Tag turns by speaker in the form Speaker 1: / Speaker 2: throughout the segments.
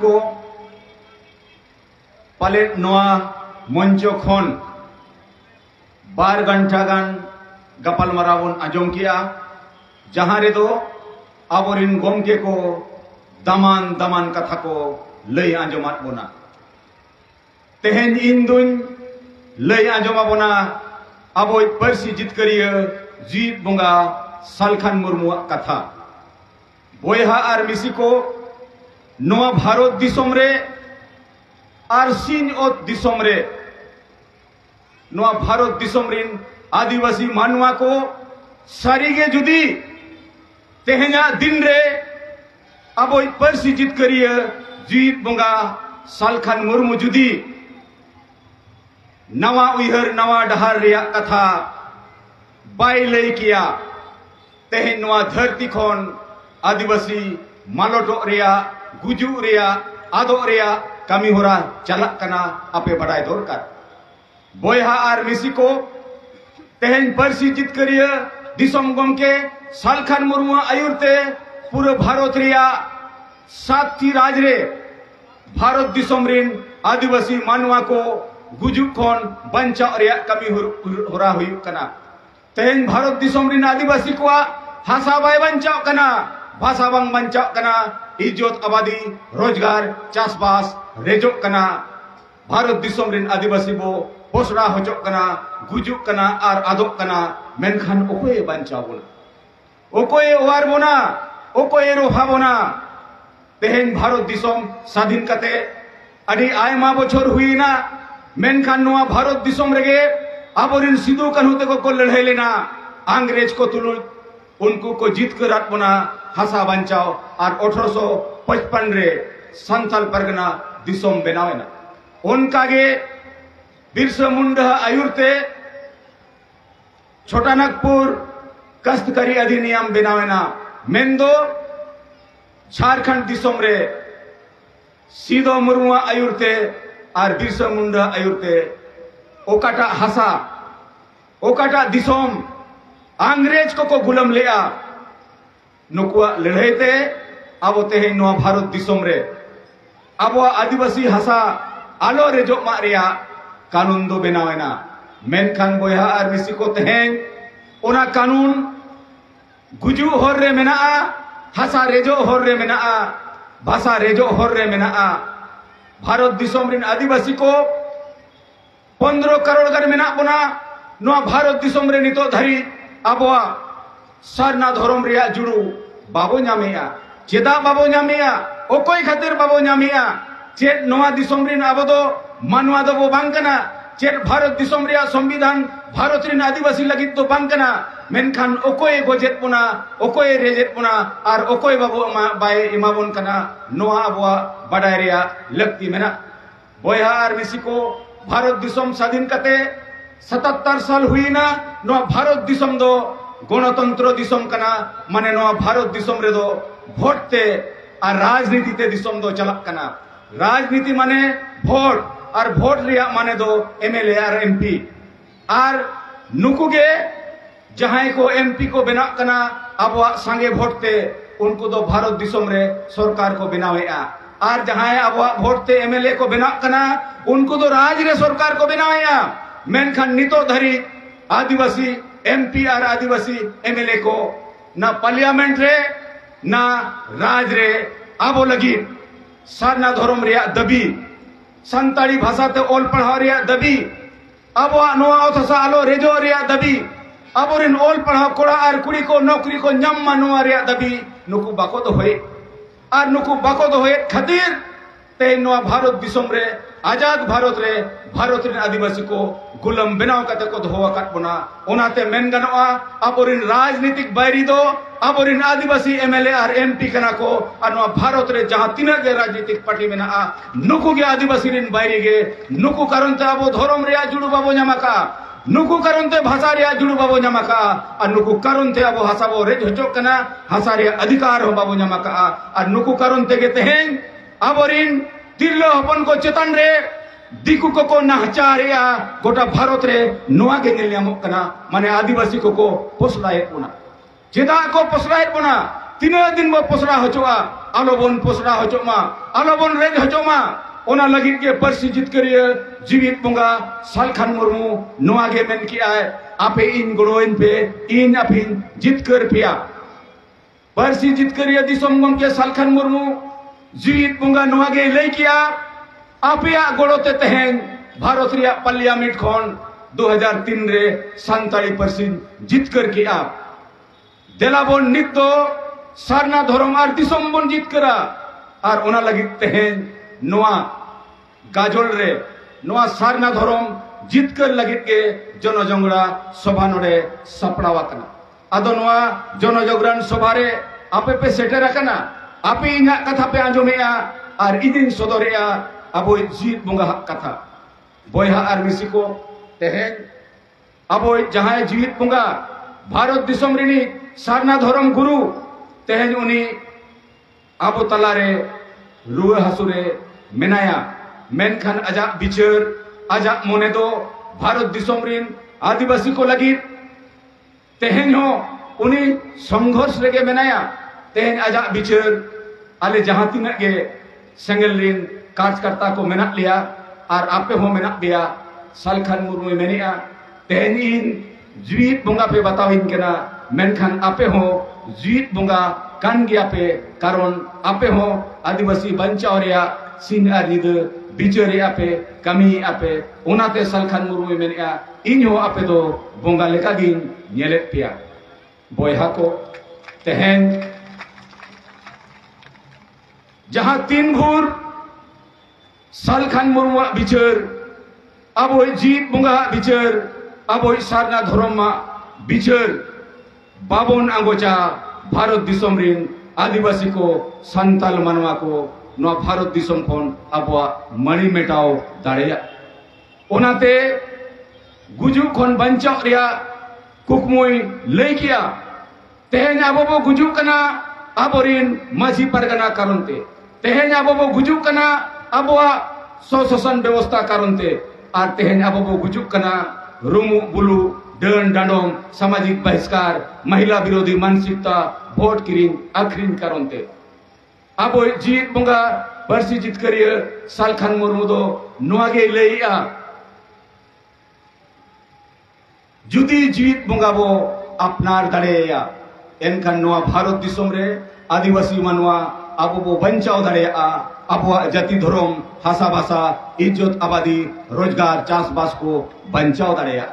Speaker 1: को पाले नोआ मंचो खन बार घंटा गान गपाल मारावन आजम किया जहां रे दो आबोरिन गोमके को दामान दामान कथा को लई आंजमात बोना तेहेन इन दुन लई आंजमा बोना आबोय परसी जितकरिया जीत बोंगा सालखान मुर्मु कथा बोयहा आर मिसी को नोआ भारत दिसोम रे आर सीन ओत दिसोम रे नोआ भारत दिसोम रिन आदिवासी मानवा को सारीगे जुदी तेहेना दिन रे आबोय परसी जितकरिया जीत बोंगा सालखान मुर्मु जुदी नवा उयहर नवा डहार रिया कथा बाय लई किया तेहेन नोआ धरती खन आदिवासी मालटो रिया गुजु रिया आदो रिया कमी होरा चलक कना आपे बड़ाई दरकार बोयहा आर मिसी को तेहेन परसी जितकरिया दिसोम गमके सालखान मुर्मु आयुरते पूरे भारत रिया सातटी राज रे भारत दिसोम रिन आदिवासी मानवा को गुजु खन बंचा रिया कमी होरा हुयुक कना तेहेन भारत दिसोम रिन आदिवासी को हासा बाय बंचा कना भाषा बांग बंचा कना इज्जत आबादी रोजगार चासबास रेजो कना भारत दिसोम रिन आदिवासी बो पोसड़ा होचो कना गुजु कना आर आदो कना मेनखान ओकोए बंचा बोना ओकोए ओवार बोना ओकोए रोहा बोना तेहेन भारत दिसोम स्वाधीन कते अडी आयमा बछर हुईना मेनखान नोआ भारत दिसोम रेगे आबोरिन सिदु कान्हू तेको को लड़ाई लेना अंग्रेज को तुलु उनको को जीत कर रात बोना हासा बंचाओ और 1855 रे संथाल परगना दिसोम बनावेना उनका गे बिरसा मुंडा आयुरते छोटा नागपुर कस्तकारी अधिनियम बनावेना मेंदो झारखंड दिसोम रे सीधो मुर्मु आयुरते और बिरसा मुंडा आयुरते ओकाटा हासा ओकाटा दिसोम अंग्रेज को गुलाम लेआ नुकुआ लड़ाई ते अब तेहेन नोआ भारत दिसोम रे अब आदिवासी हासा आलो रेजो मा रिया कानून दो बनावेना मेनखान बोयहा आर मिसी को तेहेन ओना कानून गुजु होर रे मेना हासा रेजो होर रे मेना भाषा रेजो होर रे मेना भारत दिसोम रिन आदिवासी को 15 करोड़ गान मेना बोना नोआ भारत दिसोम रे नितो धरी आबोआ सारना धर्म रिया जुड़ू बाबो नामेया चेदा बाबो नामेया ओकोई खातिर बाबो नामेया चेद नोआ दिसोम रिन आबो दो मानवा दो बांग कना चेद भारत दिसोम रिया संविधान भारत रिन आदिवासी लगित तो बांग कना मेनखान ओकोई गोजेत पुना ओकोई रेजेत पुना और ओकोई बाबो बाय इमाबोन कना नोआ आबोआ बडाय रिया लगती मेना बोयहा आर मिसी को भारत दिसोम स्वाधीन कते 77 साल हुई ना नोआ भारत दिसोम दो गणतंत्र दिसोम कना माने नोआ भारत दिसोम रे दो भोट ते और राजनीति ते दिसोम दो चलक कना राजनीति माने भोट और भोट रिया माने दो एमएलए और एमपी और नुकुगे जहां को एमपी को बना कना अब संगे भोट ते उनको दो भारत दिसोम रे सरकार को बनावेआ और जहां अब भोट ते एमएलए को बना कना उनको दो राज रे सरकार को बनावेआ मेनखान नितो धरी आदिवासी एमपी और आदिवासी एमएलए को ना पार्लियामेंट रे ना राज रे आबो लगी सारना धर्म रिया दबी संताड़ी भाषा ते ओल पढ़ा रिया दबी आबो नोआ ओथसा आलो रेजो रिया दबी आबोरिन ओल पढ़ा कोड़ा और कुड़ी को नौकरी को ñamma नोआ रिया दबी नुकु बाको तो होए और नुकु बाको तो होए खातिर ते नोआ भारत दिसोम रे आजाद भारत रे भारत रे आदिवासी को गुलाम बनाव कते को धोवा काट बना ओनाते मेन गनवा आबोरिन राजनीतिक बैरी दो आबोरिन आदिवासी एमएलए और एमपी कना को और नोआ भारत रे जहां तीन गे राजनीतिक पार्टी मेना नुकु गे आदिवासी रिन बैरी गे नुकु करनते आबो धर्म रे जुड़ू बाबो ñamaka नुकु करनते भाषा रे जुड़ू बाबो ñamaka और नुकु करनते आबो हासा बो रे झोचो कना हासा रे अधिकार हो बाबो ñamaka और नुकु करनते गे तेहेन आबोरिन तिरलो हपन को चेतन रे दिकु को नाहचारिया गोटा भारत रे नोआ के नेल ᱧᱟᱢᱚᱜ कना माने आदिवासी को पोसलाए पुना चेदा को पोसलाए पुना तीना दिन बो पोसरा हचोआ आलोबन पोसरा हचोमा आलोबन रेज हचोमा ओना लगित के परसी जितकरिया जीवित बुंगा सालखान मुर्मू नोआ गे मेन की आए आपे इन गड़ोइन पे इन अफिन जितकर पिया परसी जितकरिया दिसोम गमके सालखान मुर्मू जीवित बुंगा नोआ गे लई किया आपे गड़ोते तहेन भारत रिया पार्लियामेंट खन 2003 रे सान्ताली परसी जितकर किया देलाबन नित दो सारना धर्म और दिसोम बन जितकरा और ओना लगित तहेन नोआ गाजोल रे नोआ सारना धर्म जितकर लगित के जनजंगड़ा सभा नोडे सपड़ावाकना आदो नोआ जनजगरण सभा रे आपे पे सेटर रखना आपे इना कथा पे आंजोमेया और इदिन सदरेया अबो जीत बुंगा कथा बयहा और मिसी को तेहेन अबो जहां जीवित बुंगा भारत दिसोम रिनी सारना धर्म गुरु तेहेन उनी अबो तलारे रुआ हसुरे मेनाया मेनखान आजा बिचार आजा मोने दो भारत दिसोम रिन आदिवासी को लगी तेहेन हो उनी संघर्ष रेगे मेनाया तेहेन आजा बिचार आले जहां तिना गे सेंगल रिन कार्यकर्ता को मेना लिया और आपे हो मेना बिया सालखान मुर्मू मेनिया तेहेन इन जीवित बुंगा पे बताविन केना मेनखान आपे हो जीवित बुंगा कान गया पे कारण आपे हो आदिवासी बंचाव रिया सिन आर निद बिचारे आपे कमी आपे ओनाते सालखान मुर्मू मेनिया इन हो आपे दो बुंगा लेका गिन नेलेत पिया बयहा को तेहेन जहां 3 भूर सालखान मुर्मू बिचार अब जीत बुंगा बिचार अब सारना धर्म बिचार बाबन आंगोचा भारत दिसोम रिन आदिवासी को संताल मानवा को नो भारत दिसोम खन आबवा मणि मेटाव दाड़ेया ओनाते गुजु खन बंचाव रिया कुकमुई लई किया तेहेन आबो बो गुजु कना आबोरिन माझी परगना कारणते तेहेन आबो बो गुजु कना आबवा स्वशासन व्यवस्था कारणते और तेहेन आबो बो गुजु कना रुमु बुलु डन डांडोम सामाजिक बहिष्कार महिला विरोधी मानसिकता भोट किरिंग आखरिन कारणते आबो जीत बुंगा परसी जितकरिया सालखान मुर्मू दो नोआगे लईया जुदी जीत बुंगा बो अपनार दाड़ेया एनखान नोआ भारत दिसोम रे आदिवासी मानवा आबो बो बंचाव दाड़ेया आबवा जाति धर्म हासा भाषा इज्जत आबादी रोजगार चाषबास को बंचाव दाड़ेया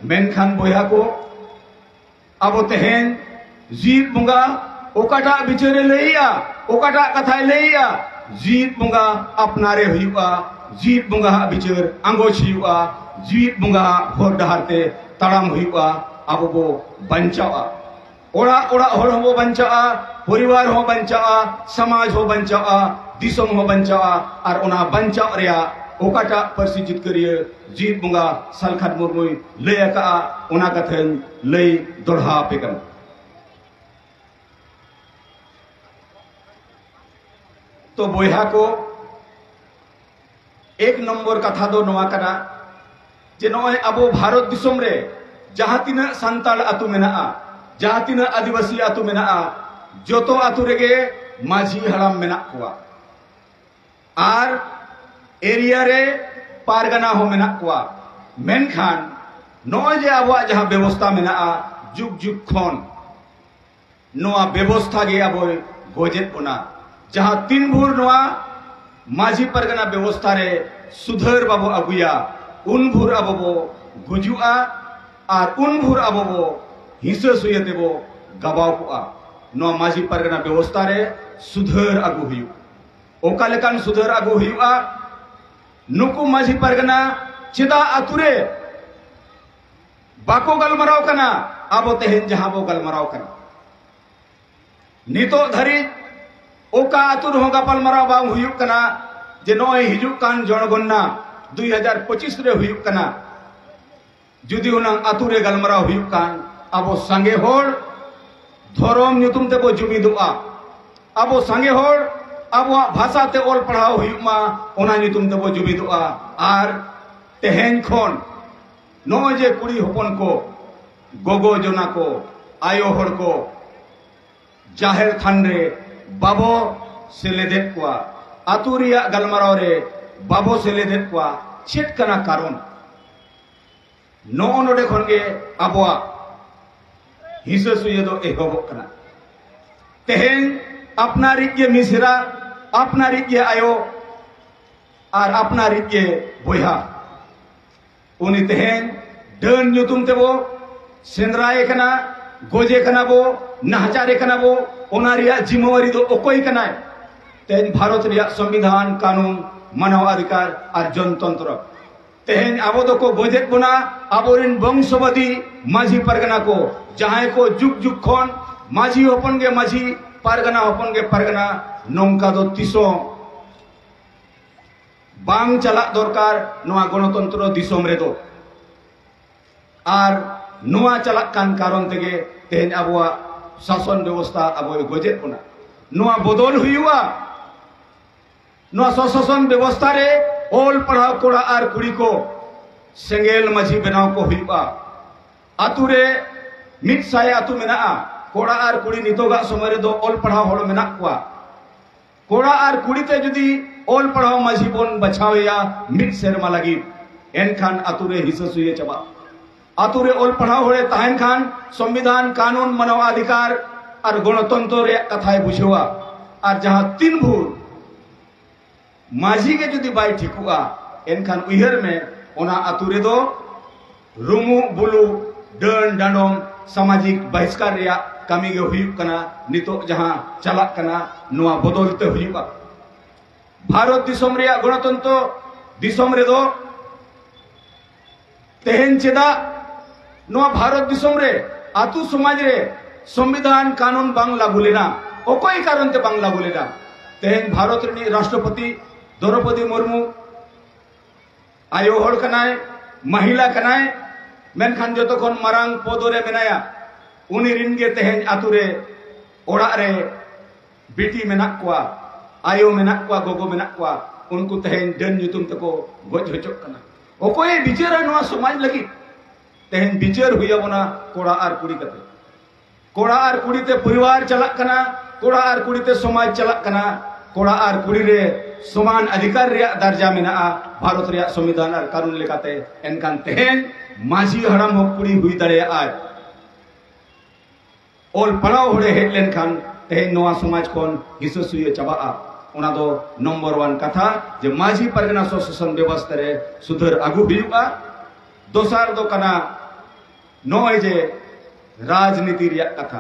Speaker 1: मेनखान बयहा को आबो तेहेन जीत बुंगा ओकाटा बिचारे लईया ओकाटा कथा लईया जीत बुंगा अपनारे हुआ जीत बुंगा बिचार आंगोच हुआ जीत बुंगा भोर डहारते ताड़ाम हुआ आबो बो बंचावा ओड़ा ओड़ा होड़ हो बंचावा परिवार हो बंचावा समाज हो बंचावा दिसोम हो बंचावा और ओना बंचाव रिया ओकाटा परसी जितकरिया जीत बुंगा सालखान मुर्मू लई का ओना कथन लई दोढ़ा पेकन तो बयहा को एक नंबर कथा दो नोआ कना जे नोय अबो भारत दिसोम रे जहां तिना संताल आतु मेना जहां तिना आदिवासी आतु मेना जोतो आतु रेगे माझी हड़ाम मेना कुआ आर एरिया रे पारगना हो मेना कुआ मेनखान नोय जे आबो जहां व्यवस्था मेना जुग जुग खन नोआ व्यवस्था गे आबो गोजेत ओना जहां 3 भूर नोआ माझी परगना व्यवस्था रे सुधर बाबो अगुया उन भूर आबो बो गुजुआ और उन भूर आबो बो हिंसा सुयते बो गबाव कुआ नो माझी परगना व्यवस्था रे सुधर आगु हुयु ओका लेकान सुधर आगु हुयुआ नुकु माझी परगना चिदा आतुरे बाको गलमराव कना आबो तेहेन जहां बो गलमराव कना नितो धरी ओका आतुर हो गपल मराव बांग हुयुक कना जे नोय हिजुक कान जनगणना 2025 रे हुयुक कना जुदी उनंग आतुरे गलमराव हुयुक कान आबो संगे होड़ धर्म नुतुम ते बो जुमिदुआ आबो संगे होड़ आबो भाषा ते ओल पढ़ाव हुयुमा ओना नुतुम ते बो जुमिदुआ आर तेहेन खन नोय जे कुड़ी होपन को गोगो जना को आयो होड़ को जाहेर थान रे बाबो सेलेदेद कोआ आतु रिया गलमाराव रे बाबो सेलेदेद कोआ चेत कना कारण नो नोडे खन गे आबोआ हिंसा सुये दो एहबोग कना तेहेन अपनारिक के मिसरा अपनारिक के आयो और अपनारिक के बोया उनी तेहेन डन ᱧᱩᱛᱩᱢ तेबो सेंद्राए कना गोजे कना बो नाहचारे कना बो ओना रिया जिम्मेवारी दो ओकोई कना तेहेन भारत रिया संविधान कानून मानव अधिकार और जनतंत्र तेहेन आबो दो को गोजेत बोना आबोरिन वंशवादी माझी परगना को जहां को जुग जुग खन माझी हपन गे माझी परगना हपन गे परगना नौका दो तिसो बांग चला दरकार नोआ गणतंत्र दिसोम रे दो और नोआ चला कान कारण तेगे तेहेन आबोआ शासन व्यवस्था आबो गोजेत बोना नोआ बदल हुआ नोआ शासन व्यवस्था रे ओल पढ़ाव कोड़ा और कुड़ी को सेंगेल माझी बनाव को हुआ आतु रे मिट साय आतु मेना कोड़ा और कुड़ी नितोगा समय दो ओल पढ़ाव होड़ मेना कुआ कोड़ा और कुड़ी ते जुदी ओल पढ़ाव माझी बोन बचावेया मिट सेरमा लगी एनखान आतु रे हिस्सा सुये चबा आतु रे ओल पढ़ाव होड़े ताहन खान संविधान कानून मानव अधिकार और गणतंत्र रे कथाय बुझेवा और जहां तीन भूर माझी के जुदी बाय ठिकुआ एनखान उहर में ओना आतु रे दो रुमु बुलु डन डांडोम सामाजिक बहिष्कार रिया कमी गे हुयुक कना नितो जहां चलाक कना नोआ बदलते हुयुका भारत दिसोम रिया गणतंत्र दिसोम रे दो तेहेन चेदा नोआ भारत दिसोम रे आतु समाज रे संविधान कानून बांग लागू लेना ओकोई कारण ते बांग लागू लेना तेहेन भारत रे राष्ट्रपति द्रौपदी मुर्मू आयो हड़ कनाय महिला कनाय मेनखान जतो खन मारांग पदरे मेनाया उनी रिन गे तेहेन आतु रे ओड़ा रे बेटी मेना कोआ आयो मेना कोआ गोगो मेना कोआ उनको तेहेन डन ᱧᱩᱛᱩᱢ तको गोज होचोक कना ओकोय बिचारा नोआ समाज लगी तेहेन बिचार हुया बना कोड़ा और कुड़ी कते कोड़ा और कुड़ी ते परिवार चलाक कना कोड़ा और कुड़ी ते समाज चलाक कना कोड़ा और कुड़ी रे समान अधिकार रिया दर्जा मेना भारत रिया संविधान और कानून लेकाते एनखान तेहेन माझी हड़ाम हो कुड़ी हुई दड़े आय ओल पढ़ाव होड़े हेट लेनखान तेहेन नोआ समाज कोन हिस्सा सुये चबा ओना दो नंबर 1 कथा जे माझी परगना शासन व्यवस्था रे सुधर आगु हुयुआ दोसार दो कना नोय जे राजनीति रिया कथा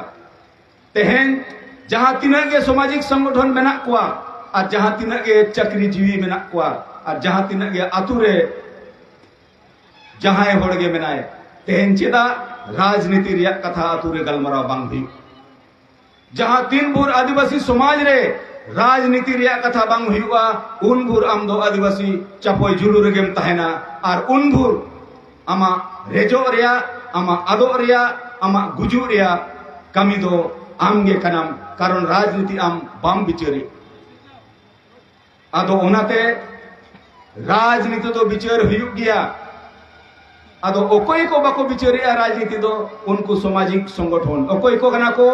Speaker 1: तेहेन जहां तिना के सामाजिक संगठन मेना कोआ और जहां तिना के चक्री जीवी मेना कोआ और जहां तिना के आतु रे जहां होड़ गे मेनाय तेहेन चेदा राजनीति रिया कथा आतु रे गलमाराव बांग हुई जहां तीन भूर आदिवासी समाज रे राजनीति रिया कथा बांग हुआ उन भूर आम दो आदिवासी चपोय जुलू रेगेम तहना और उन भूर आमा रेजो रिया आमा आदो रिया आमा गुजू रिया कमी दो आम गे कनाम कारण राजनीति आम बाम बिचारी आदो ओनाते राजनीति दो बिचार हुयुक गया आदो ओकोई को बाको बिचारिया राजनीति दो उनको सामाजिक संगठन ओकोई को कना को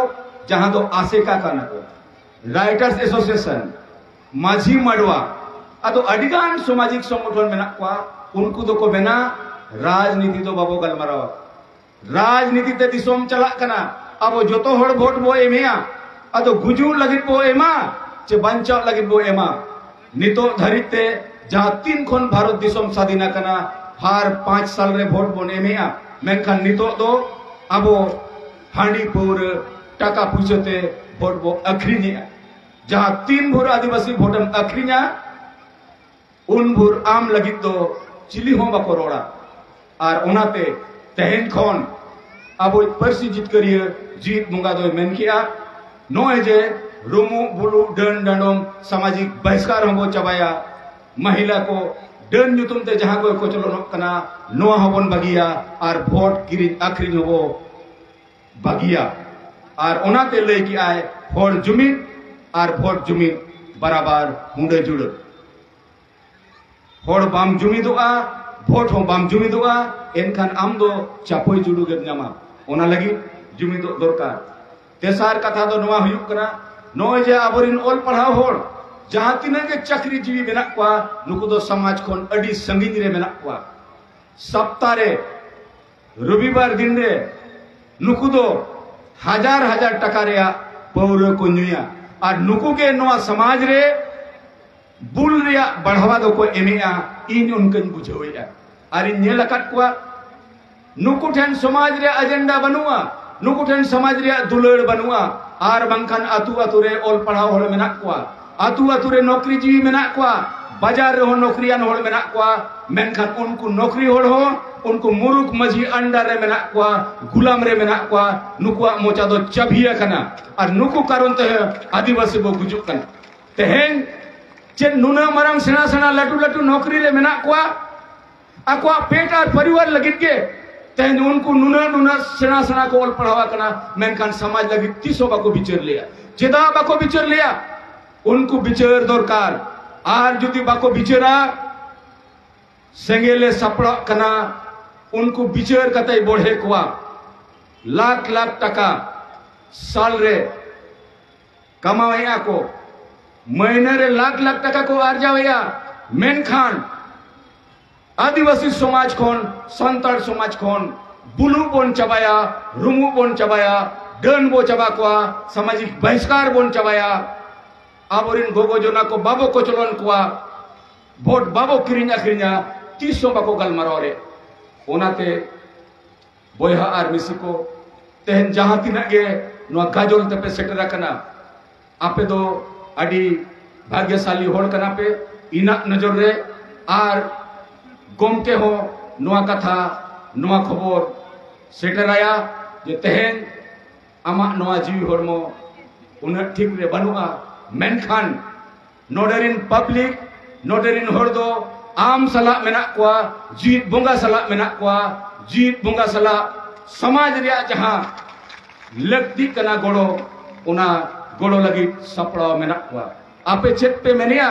Speaker 1: जहां दो आसेका कना को राइटर्स एसोसिएशन माझी मडवा आदो अडिगान सामाजिक संगठन मेना को उनको दो को बेना राजनीति दो बाबो गलमाराव राजनीति ते दिसोम चला कना अब जोतो हड़ वोट बो एमेया आदो गुजू लगित बो एमा चे बंचा लगित बो एमा नितो धरिते जहां 3 खन भारत दिसोम स्वाधीन कना हार 5 साल रे वोट बने में मेनखान नितो दो अबो हांडी पुर टाका पुछते वोट बो अखरीनी जहां 3 भूर आदिवासी वोटम अखरीना उन भूर आम लगित दो चिली हो बाको रोड़ा और ओनाते तेहेन खन अबो परसी जितकरिया जीत मुंगा दो मेन किया नोय जे रुमु बुलु डन डांडोम सामाजिक बहिष्कार हो चबाया महिला को डन ᱧᱩᱛᱩᱢ ते जहां को चलो कना नोआ हबन बगिया और वोट किरिन आखरिन हो बगिया और ओनाते लय कि आय होड़ जुमिन और वोट जुमिन बराबर हुंडे जुड़ होड़ बाम जुमिदोआ वोट हो बाम जुमिदोआ एनखान आम दो चापोय जुड़ू गे नामा ओना लगी जुमिदो दरकार तेसार कथा दो नवा हुयुक कना नोय जे आबोरिन ओल पढ़ाव होड़ जहां तिना के चक्री जीवी मेना कुआ नुकु दो समाज खोन अडी संगिन रे मेना कुआ सप्ताह रे रविवार दिन रे नुकु दो हजार हजार टका रे पौर को नुया और नुकु के नवा समाज रे बुल रे बढ़ावा दो को एमेया इन उनकन बुझोया और इन नेल अकत कुआ नुकु ठेन समाज रे एजेंडा बनुआ नुकु ठेन समाज रे दुलड़ बनुआ और बंखन अतु अतु रे ओल पढ़ाव होड़ मेना कुआ अतु अतु रे नौकरी जीवी मेना कुआ बाजार रे हो नौकरियान होड़ मेना कुआ मेनखान उनको नौकरी होड़ हो उनको मुरुक मझी अंडर रे मेना कुआ गुलाम रे मेना कुआ नुकुआ मोचा दो चबिया कना और नुकु कारण ते आदिवासी बो गुजुक कन तेहेन चे नुना मरंग सेना सेना लटू लटू नौकरी रे मेना कुआ अकुआ पेट और परिवार लगित के तेहेन उनको नुना नुना सेना सेना को ओल पढ़ावा कना मेनखान समाज लगित तीसो बाको बिचर लिया जेदा बाको बिचर लिया उनको बिचर दरकार और जुदी बाको बिचरा सेंगेले सपड़ा कना उनको बिचर कतई बढ़े कुआ लाख लाख टका साल रे कमावैया को महीने रे लाख लाख टका को आर्जावैया मेनखान आदिवासी समाज खोन संताल समाज खोन blue bone चबाया Rumu bone चबाया done बो चबा कुआ सामाजिक बहिष्कार बोन चबाया आबोरिन गोगो जोना को बाबो को चलन कुआ भोट बाबो किरिंया किरिंया तीसो बाको गलमारो रे ओनाते बोयहा आर मिसी को तेहन जहां तिना गे नो गाजोल ते पे सेटरा कना आपे दो अडी भाग्यशाली होड़ कना पे इना नजर रे आर गोमके हो नोआ कथा नोआ खबर सेटराया जे तेहन आमा नोआ जीवी होड़मो उन ठीक रे बनुआ मेनखान नोडरिन पब्लिक नोडरिन होड़ दो आम सला मेना कुआ जीत बोंगा सला मेना कुआ जीत बोंगा सला समाज रिया जहां लगती कना गोड़ो उना गोड़ो लगी सपड़ा मेना कुआ आपे चेत पे मेनिया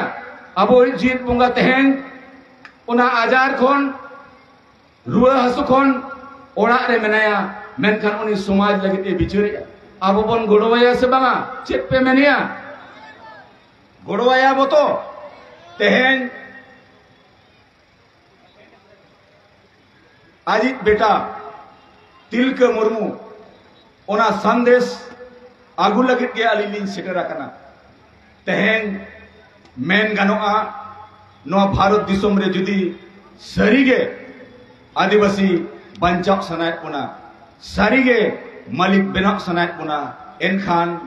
Speaker 1: अबो जीत बोंगा तेहन उना आजार खोन रुआ हसु खोन ओड़ा रे मेनाया मेनखान उनी समाज लगी ए बिचरिया अबो बन गोड़ोया से बांगा चेत पे मेनिया गोड़ोया बो तो तेहन आजित बेटा तिलका मुर्मू ओना संदेश आगु लगित के अलिलिन सेटरा कना तेहन मेन गनोआ नो भारत दिसोम रे जुदी सरीगे आदिवासी बंचाव सनाय पुना सरीगे मालिक बेनाव सनाय पुना एनखान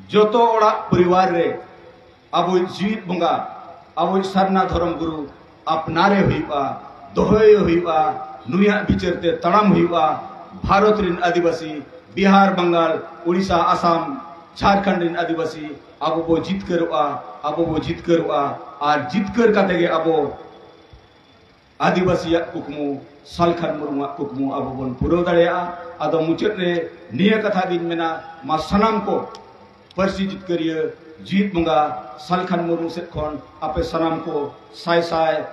Speaker 1: जोतो ओड़ा परिवार रे अबो जीत बुंगा अबो सरना धर्म गुरु अपनारे हुईबा दोहय हुईबा नुया बिचरते तड़म हुईबा भारत रिन आदिवासी बिहार बंगाल उड़ीसा आसाम झारखंड रिन आदिवासी अबो बो जीत करुआ अबो बो जीत करुआ और जीत कर कातेगे अबो आदिवासी कुकमु सालखान मुर्मु कुकमु अबो बन पुरो दाड़ेया आदो मुचत रे निया कथा दिन मेना मा सनाम को परसी जीत करिए जीत बुंगा सालखान मुर्मु से खोन आपे सनाम को साय साय